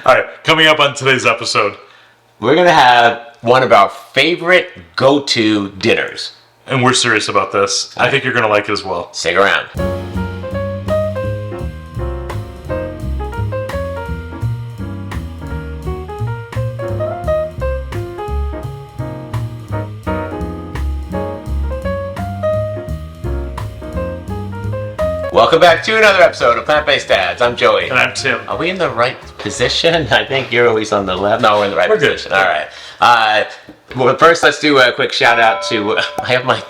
All right, coming up on today's episode. We're going to have one of our favorite go-to dinners. And we're serious about this. I think you're going to like it as well. Stick around. Welcome back to another episode of Plant-Based Dads. I'm Joey. And I'm Tim. Are we in the right position? I think you're always on the left. No, we're in the right position. Good. All right. Well, first, let's do a quick shout out to. I have my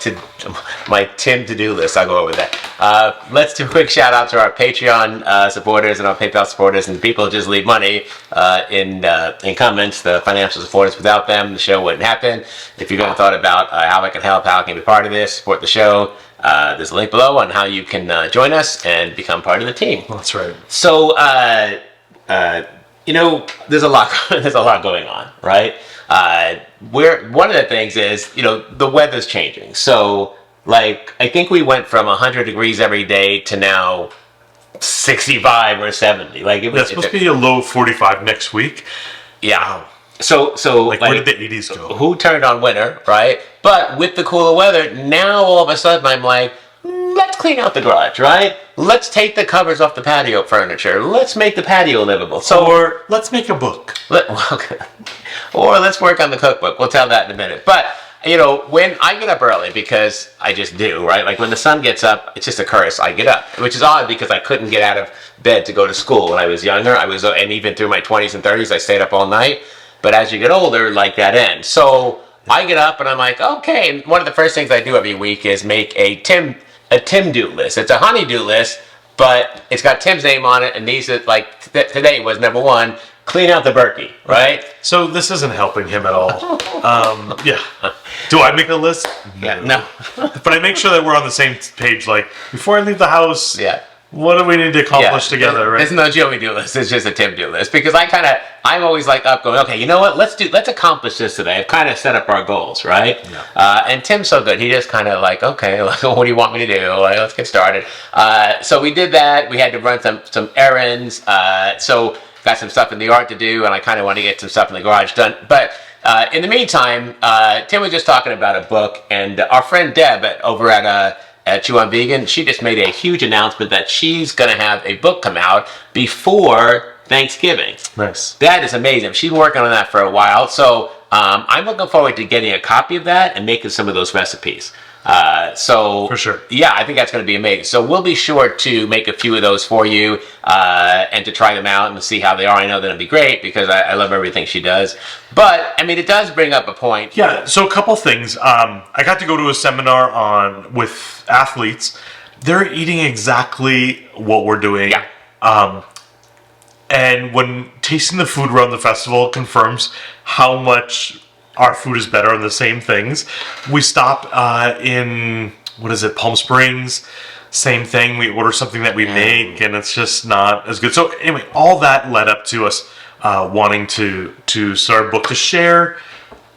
Tim to-do list. I'll go over that. Let's do a quick shout out to our Patreon supporters and our PayPal supporters and the people who just leave money in comments. The financial supporters. Without them, the show wouldn't happen. If you've ever thought about how I can help, how I can be part of this, support the show. There's a link below on how you can join us and become part of the team. That's right. So, there's a lot going on, right? One of the things is, the weather's changing. So, I think we went from 100 degrees every day to now 65 or 70. It's supposed to be a low 45 next week. Yeah. So where did the 80s go? Who turned on winter, right? But with the cooler weather, now all of a sudden I'm like, let's clean out the garage, right? Let's take the covers off the patio furniture. Let's make the patio livable. Or let's make a book. Or let's work on the cookbook. We'll tell that in a minute. But, when I get up early, because I just do, right? When the sun gets up, it's just a curse. I get up, which is odd because I couldn't get out of bed to go to school when I was younger. And even through my 20s and 30s, I stayed up all night. But as you get older, that ends. So I get up and I'm like, okay. And one of the first things I do every week is make a Tim do list. It's a honey-do list, but it's got Tim's name on it. And these are today was number 1, clean out the Berkey, right? So this isn't helping him at all. Yeah. Do I make a list? Yeah, no. But I make sure that we're on the same page. Before I leave the house. Yeah. What do we need to accomplish together, right? There's no Joey do list. It's just a Tim do list because I'm always up going, okay, you know what? Let's accomplish this today. I've kind of set up our goals, right? Yeah. And Tim's so good. He just kind of okay, what do you want me to do? Let's get started. So we did that. We had to run some errands. So got some stuff in the yard to do, and I kind of want to get some stuff in the garage done. But in the meantime, Tim was just talking about a book, and our friend Deb over at Chew on Vegan, she just made a huge announcement that she's going to have a book come out before Thanksgiving. Nice. That is amazing. She's been working on that for a while. So I'm looking forward to getting a copy of that and making some of those recipes. For sure. Yeah, I think that's going to be amazing. So we'll be sure to make a few of those for you and to try them out and see how they are. I know that'll be great because I love everything she does. But, it does bring up a point. Yeah, so a couple things. I got to go to a seminar with athletes. They're eating exactly what we're doing. Yeah. And when tasting the food around the festival confirms how much our food is better on the same things. We stop in, Palm Springs. Same thing. We order something that we make, and it's just not as good. So anyway, all that led up to us wanting to start a book to share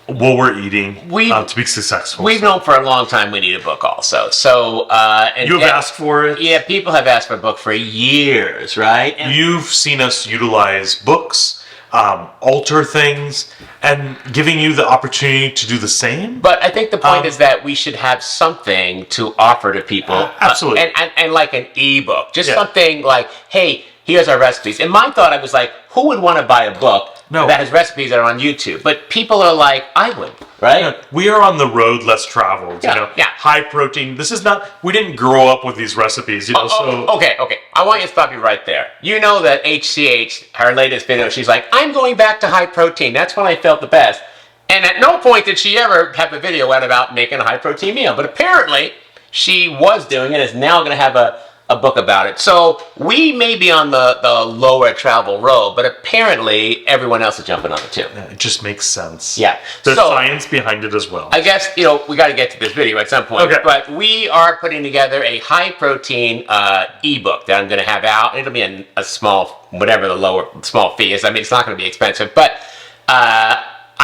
what we're eating to be successful. We've known for a long time we need a book also. So you have asked for it? Yeah, people have asked for a book for years, right? And you've seen us utilize books, alter things, and giving you the opportunity to do the same. But I think the point is that we should have something to offer to people. Absolutely. And like an ebook. Just something like, hey, here's our recipes. In my thought, I was like, who would want to buy a book that has recipes that are on YouTube? But people are like, I would, right? Yeah, we are on the road less traveled. Yeah. High protein. This is not, we didn't grow up with these recipes, Okay. I want you to stop you right there. You know that HCH, her latest video, she's like, I'm going back to high protein. That's when I felt the best. And at no point did she ever have a video out about making a high protein meal. But apparently, she was doing it, is now going to have a book about it. So we may be on the lower travel road, but apparently everyone else is jumping on it too. Yeah, it just makes sense. Yeah. There's science behind it as well. I guess, we got to get to this video at some point. Okay. But we are putting together a high protein ebook that I'm going to have out. It'll be a small, whatever the small fee is. It's not going to be expensive, but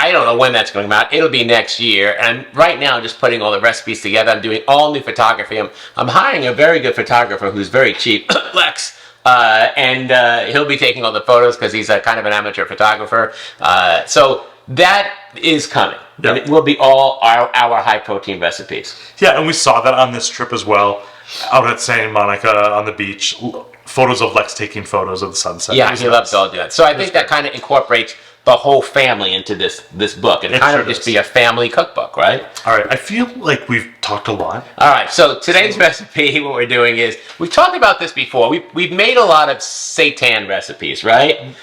I don't know when that's going to come out. It'll be next year. And right now, just putting all the recipes together. I'm doing all new photography. I'm hiring a very good photographer who's very cheap, Lex, And he'll be taking all the photos because he's a kind of an amateur photographer. So that is coming. Yeah. And it will be all our high protein recipes. Yeah, and we saw that on this trip as well, out at Santa Monica on the beach. Photos of Lex taking photos of the sunset. Yeah, he loves all that. So I think that kind of incorporates the whole family into this book. It kind of just be a family cookbook, right? All right, I feel like we've talked a lot. All right, so today's recipe, what we're doing is, we've talked about this before. We've made a lot of seitan recipes, right?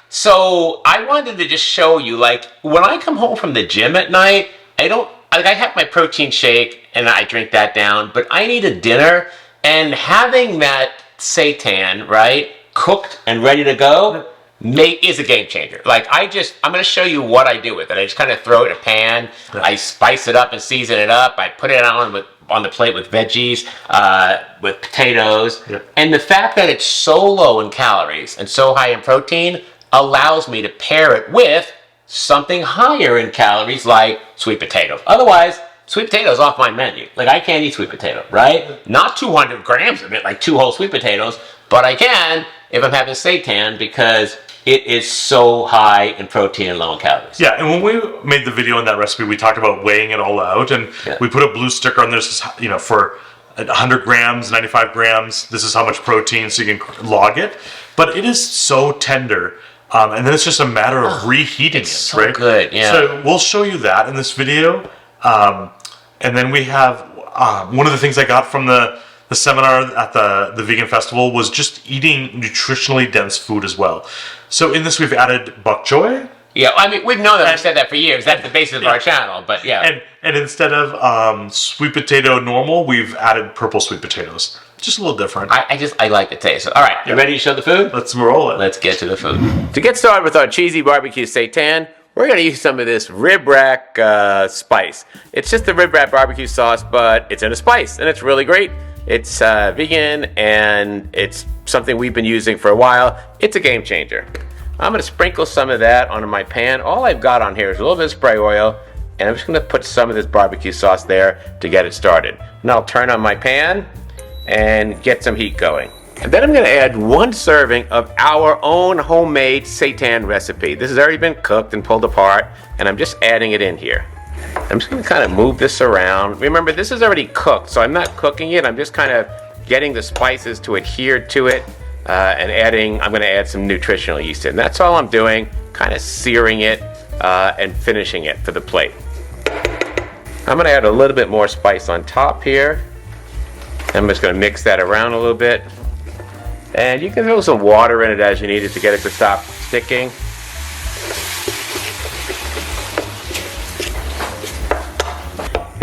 So I wanted to just show you, like, when I come home from the gym at night, I have my protein shake and I drink that down, but I need a dinner, and having that seitan, right, cooked and ready to go, is a game changer. Like, I'm going to show you what I do with it. I just kind of throw it in a pan. Yeah. I spice it up and season it up. I put it on the plate with veggies, with potatoes. Yeah. And the fact that it's so low in calories and so high in protein allows me to pair it with something higher in calories, like sweet potatoes. Otherwise, sweet potatoes off my menu. Like, I can't eat sweet potato, right? Not 200 grams of it, like 2 whole sweet potatoes, but I can if I'm having seitan, because it is so high in protein and low in calories. Yeah, and when we made the video on that recipe, we talked about weighing it all out, and we put a blue sticker on this, for 100 grams, 95 grams, this is how much protein, so you can log it. But it is so tender, and then it's just a matter of reheating it, so right? Good, yeah. So we'll show you that in this video, and then we have one of the things I got from the seminar at the vegan festival was just eating nutritionally dense food as well. So in this we've added bok choy. Yeah, I mean, we've known that. We've said that for years. That's the basis of our channel, but yeah. And instead of sweet potato normal, we've added purple sweet potatoes. Just a little different. I like the taste. All right, you ready to show the food? Let's roll it. Let's get to the food. To get started with our cheesy BBQ Seitan, we're going to use some of this rib rack spice. It's just the rib rack barbecue sauce, but it's in a spice, and it's really great. It's vegan, and it's something we've been using for a while. It's a game changer. I'm going to sprinkle some of that onto my pan. All I've got on here is a little bit of spray oil, and I'm just going to put some of this barbecue sauce there to get it started. Now I'll turn on my pan and get some heat going. And then I'm going to add 1 serving of our own homemade seitan recipe. This has already been cooked and pulled apart, and I'm just adding it in here. I'm just going to kind of move this around. Remember, this is already cooked, so I'm not cooking it. I'm just kind of getting the spices to adhere to it, and I'm going to add some nutritional yeast in. That's all I'm doing, kind of searing it and finishing it for the plate. I'm going to add a little bit more spice on top here. I'm just going to mix that around a little bit. And you can throw some water in it as you need it to get it to stop sticking.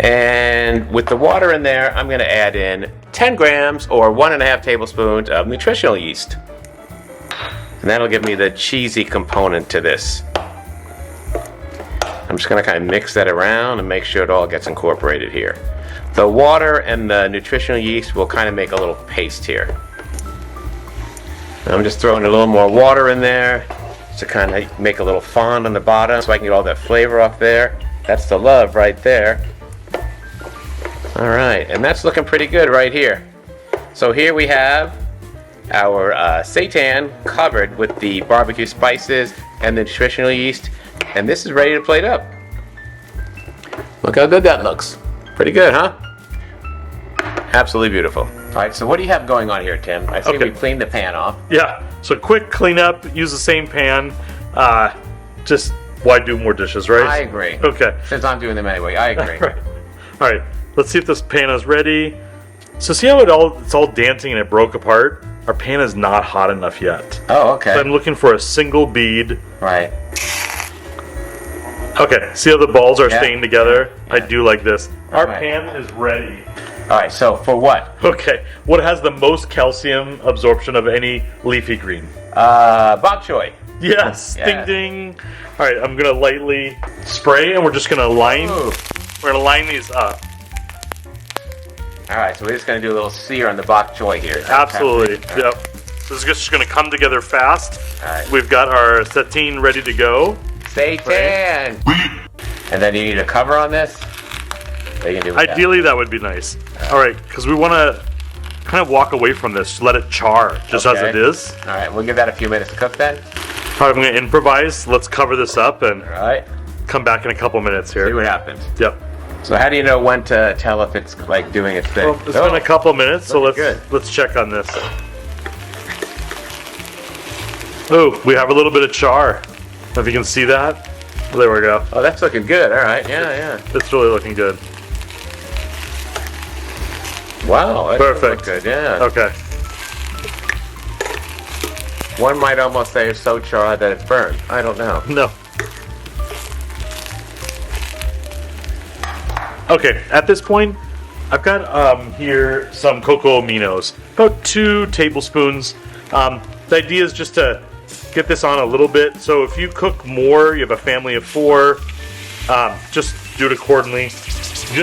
And with the water in there, I'm going to add in 10 grams or 1.5 tablespoons of nutritional yeast. And that'll give me the cheesy component to this. I'm just going to kind of mix that around and make sure it all gets incorporated here. The water and the nutritional yeast will kind of make a little paste here. And I'm just throwing a little more water in there to kind of make a little fond on the bottom so I can get all that flavor off there. That's the love right there. All right, and that's looking pretty good right here. So here we have our seitan covered with the barbecue spices and the nutritional yeast, and this is ready to plate up. Look how good that looks. Pretty good, huh? Absolutely beautiful. All right, so what do you have going on here, Tim? I see we cleaned the pan off. Yeah, so quick cleanup, use the same pan. Just, why do more dishes, right? I agree. Okay. Since I'm doing them anyway, I agree. Right. All right, let's see if this pan is ready. So see how it's all dancing and it broke apart? Our pan is not hot enough yet. Oh, okay. So I'm looking for a single bead. Right. Okay, see how the balls are staying together? Yeah. I do like this. Our right. pan is ready. All right, so for what? Okay, what has the most calcium absorption of any leafy green? Bok choy. Yes, Yeah. ding ding. All right, I'm gonna lightly spray, and we're just gonna line. Ooh. We're gonna line these up. All right, so we're just gonna do a little sear on the bok choy here. Absolutely. Okay. Yep. So this is just gonna come together fast. All right. We've got our satine ready to go. Seitan. And then you need a cover on this. What are you gonna do with Ideally, that would be nice. All right, because we want to kind of walk away from this. Let it char just as it is. All right, we'll give that a few minutes to cook then. All right, I'm going to improvise. Let's cover this up and All right, come back in a couple minutes here. see what happens. Yep. So how do you know when to tell if it's like doing its thing? Well, it's been a couple minutes, so looking let's check on this. Oh, we have a little bit of char. If you can see that. There we go. Oh, that's looking good. All right, yeah. It's really looking good. Wow, that does Perfect. look good, yeah. Okay. One might almost say it's so charred that it's burned. I don't know. No. Okay, at this point, I've got here some cocoa aminos, about 2 tablespoons. The idea is just to get this on a little bit. So if you cook more, you have a family of 4, just do it accordingly. You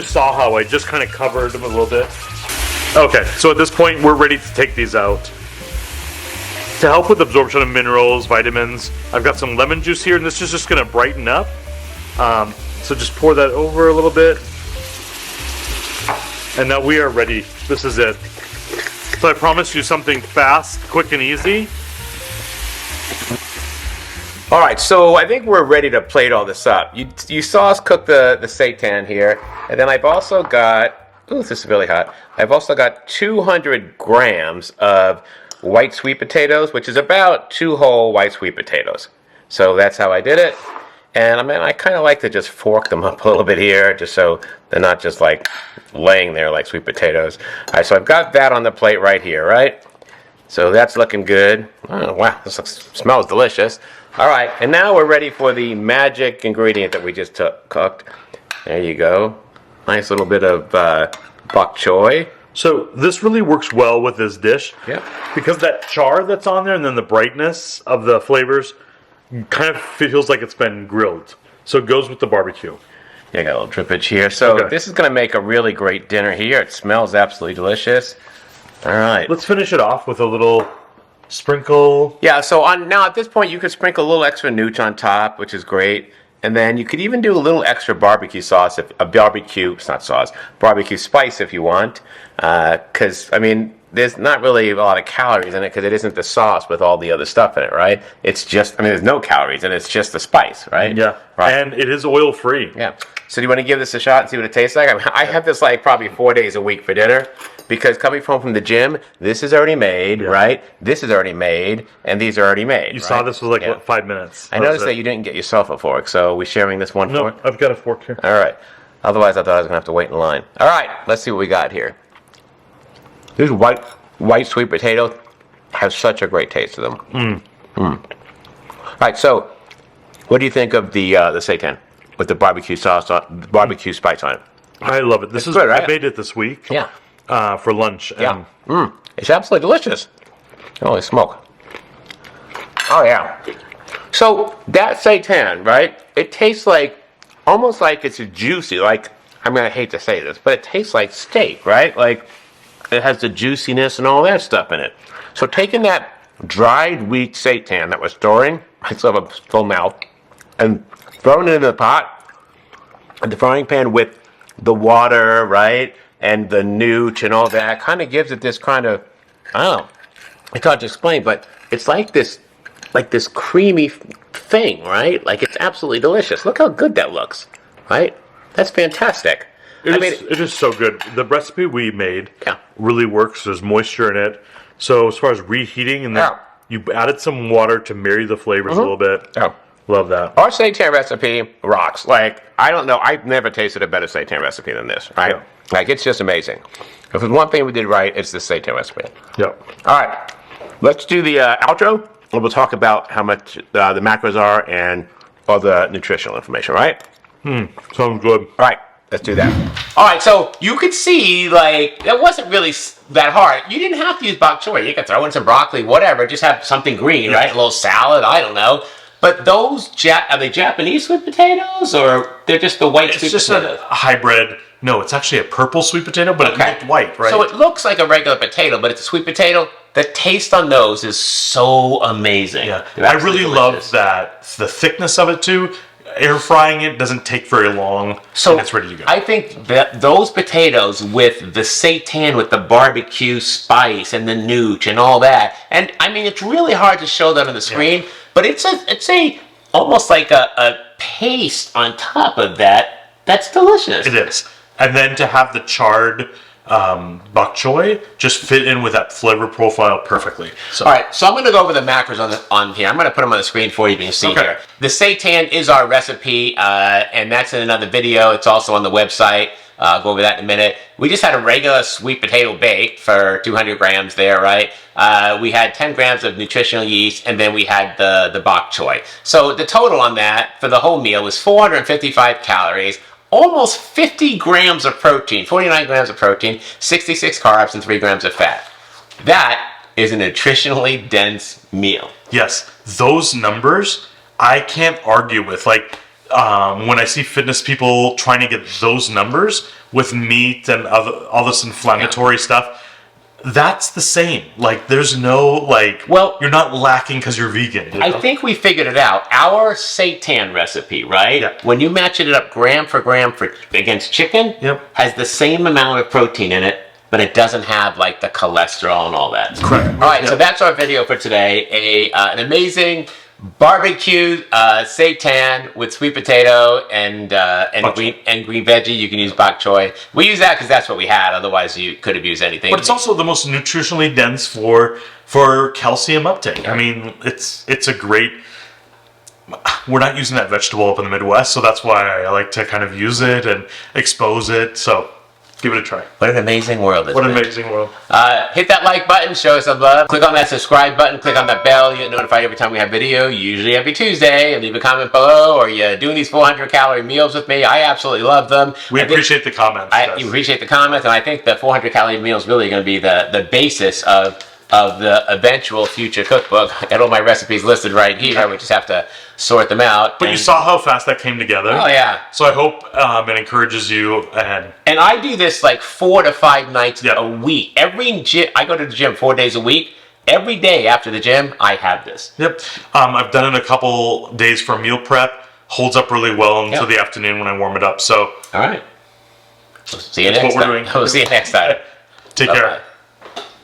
just saw how I just kind of covered them a little bit. Okay, so at this point, we're ready to take these out. To help with absorption of minerals, vitamins, I've got some lemon juice here, and this is just going to brighten up. So just pour that over a little bit. And now we are ready. This is it. So I promised you something fast, quick, and easy. All right, so I think we're ready to plate all this up. You saw us cook the seitan here, and then I've also got, ooh, this is really hot. I've also got 200 grams of white sweet potatoes, which is about 2 whole white sweet potatoes. So that's how I did it. And I kind of like to just fork them up a little bit here, just so they're not just like laying there like sweet potatoes. All right, so I've got that on the plate right here, right? So that's looking good. Oh, wow, this smells delicious. All right, and now we're ready for the magic ingredient that we just cooked. There you go. Nice little bit of bok choy. So this really works well with this dish. Yep. Because that char that's on there and then the brightness of the flavors kind of feels like it's been grilled. So it goes with the barbecue. Yeah, I got a little drippage here. So Okay. this is going to make a really great dinner here. It smells absolutely delicious. All right. Let's finish it off with a little sprinkle. Yeah, so now at this point you could sprinkle a little extra nooch on top, which is great. And then you could even do a little extra barbecue sauce, barbecue spice if you want. Because, I mean, there's not really a lot of calories in it because it isn't the sauce with all the other stuff in it, right? It's just, there's no calories and it's just the spice, right? Yeah. Right. And it is oil free. Yeah. So do you want to give this a shot and see what it tastes like? I have this like probably 4 days a week for dinner because coming home from the gym, this is already made, right? This is already made, and these are already made. You saw this was like, what, 5 minutes? I noticed that you didn't get yourself a fork, so are we sharing this one No, fork? I've got a fork here. All right. Otherwise, I thought I was going to have to wait in line. All right, let's see what we got here. These white sweet potatoes have such a great taste to them. All right, so what do you think of the seitan with the barbecue sauce, barbecue spice on it? I love it. This is good, right? I made it this week. Yeah. For lunch. Yeah. And It's absolutely delicious. Holy smoke. Oh, yeah. So that seitan, right? It tastes like, almost like it's juicy. Like, I mean, I hate to say this, but it tastes like steak, right? Like, it has the juiciness and all that stuff in it. So taking that dried wheat seitan that we're storing, I still have a full mouth, and throwing it in the pot, in the frying pan with the water, right? And the nooch and all that kind of gives it this kind of, I don't know, it's hard to explain, but it's like this creamy thing, right? Like it's absolutely delicious. Look how good that looks, right? That's fantastic. it is so good. The recipe we made Yeah. really works. There's moisture in it. So as far as reheating, and then Yeah. you added some water to marry the flavors a little bit. Yeah. Love that. Our seitan recipe rocks. Like, I don't know, I've never tasted a better seitan recipe than this, right? Yeah. Like, it's just amazing. If there's one thing we did right, it's the seitan recipe. Yep. All right, let's do the outro, and we'll talk about how much the macros are and all the nutritional information, right? Sounds good. All right, let's do that. All right, so you could see, like, it wasn't really that hard. You didn't have to use bok choy. You could throw in some broccoli, whatever. Just have something green, right? A little salad, I don't know. But those, are they Japanese sweet potatoes, or they're just the white It's sweet just potatoes? a hybrid. No, it's actually a purple sweet potato, but it looked white, right? So it looks like a regular potato, but it's a sweet potato. The taste on those is so amazing. Yeah, They're I absolutely really delicious. love that, the thickness of it too, air frying it doesn't take very long, and it's ready to go. I think that those potatoes with the seitan, with the barbecue spice and the nooch and all that, and I mean, it's really hard to show that on the screen, but it's a almost like a paste on top of that. That's delicious. It is. And then to have the charred bok choy just fit in with that flavor profile perfectly. So. All right, so I'm going to go over the macros on here. I'm going to put them on the screen for you to see here. The seitan is our recipe, and that's in another video. It's also on the website. I'll go over that in a minute. We just had a regular sweet potato bake for 200 grams there, right? We had 10 grams of nutritional yeast, and then we had the bok choy. So the total on that for the whole meal was 455 calories, almost 50 grams of protein, 49 grams of protein, 66 carbs, and 3 grams of fat. That is a nutritionally dense meal. Yes, those numbers I can't argue with. Like, when I see fitness people trying to get those numbers with meat and all this inflammatory stuff, that's the same. Like, there's no, like, well, you're not lacking because you're vegan. You know? I think we figured it out. Our seitan recipe, right? Yeah. When you match it up gram for gram against chicken, has the same amount of protein in it, but it doesn't have, like, the cholesterol and all that. Correct. All right, so that's our video for today. An amazing barbecue seitan with sweet potato and green veggie. You can use bok choy. We use that because that's what we had. Otherwise, you could have used anything. But it's also the most nutritionally dense for calcium uptake. I mean, it's a great. We're not using that vegetable up in the Midwest, so that's why I like to kind of use it and expose it. So. Give it a try. What an amazing world. What an amazing world. Hit that like button, show us some love. Click on that subscribe button, click on that bell. You get notified every time we have video, usually every Tuesday. And leave a comment below. Are you doing these 400-calorie meals with me? I absolutely love them. We appreciate the comments. You appreciate the comments, and I think the 400-calorie meal is really going to be the basis of the eventual future cookbook. I got all my recipes listed right here. We just have to sort them out. But you saw how fast that came together. Oh, yeah. So I hope it encourages you. And I do this like 4 to 5 nights a week. I go to the gym 4 days a week. Every day after the gym, I have this. Yep. I've done it a couple days for meal prep. Holds up really well until the afternoon when I warm it up. So. All right. We'll see you next time. We'll see you next time. Take care.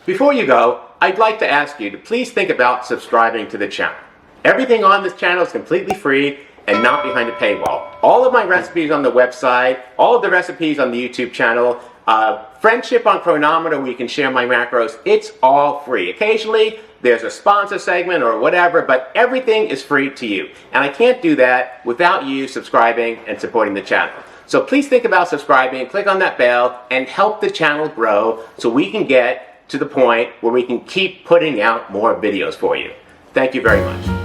Before you go, I'd like to ask you to please think about subscribing to the channel. Everything on this channel is completely free and not behind a paywall. All of my recipes on the website, all of the recipes on the YouTube channel, Friendship on Chronometer where you can share my macros, it's all free. Occasionally, there's a sponsor segment or whatever, but everything is free to you. And I can't do that without you subscribing and supporting the channel. So please think about subscribing, click on that bell, and help the channel grow so we can get to the point where we can keep putting out more videos for you. Thank you very much.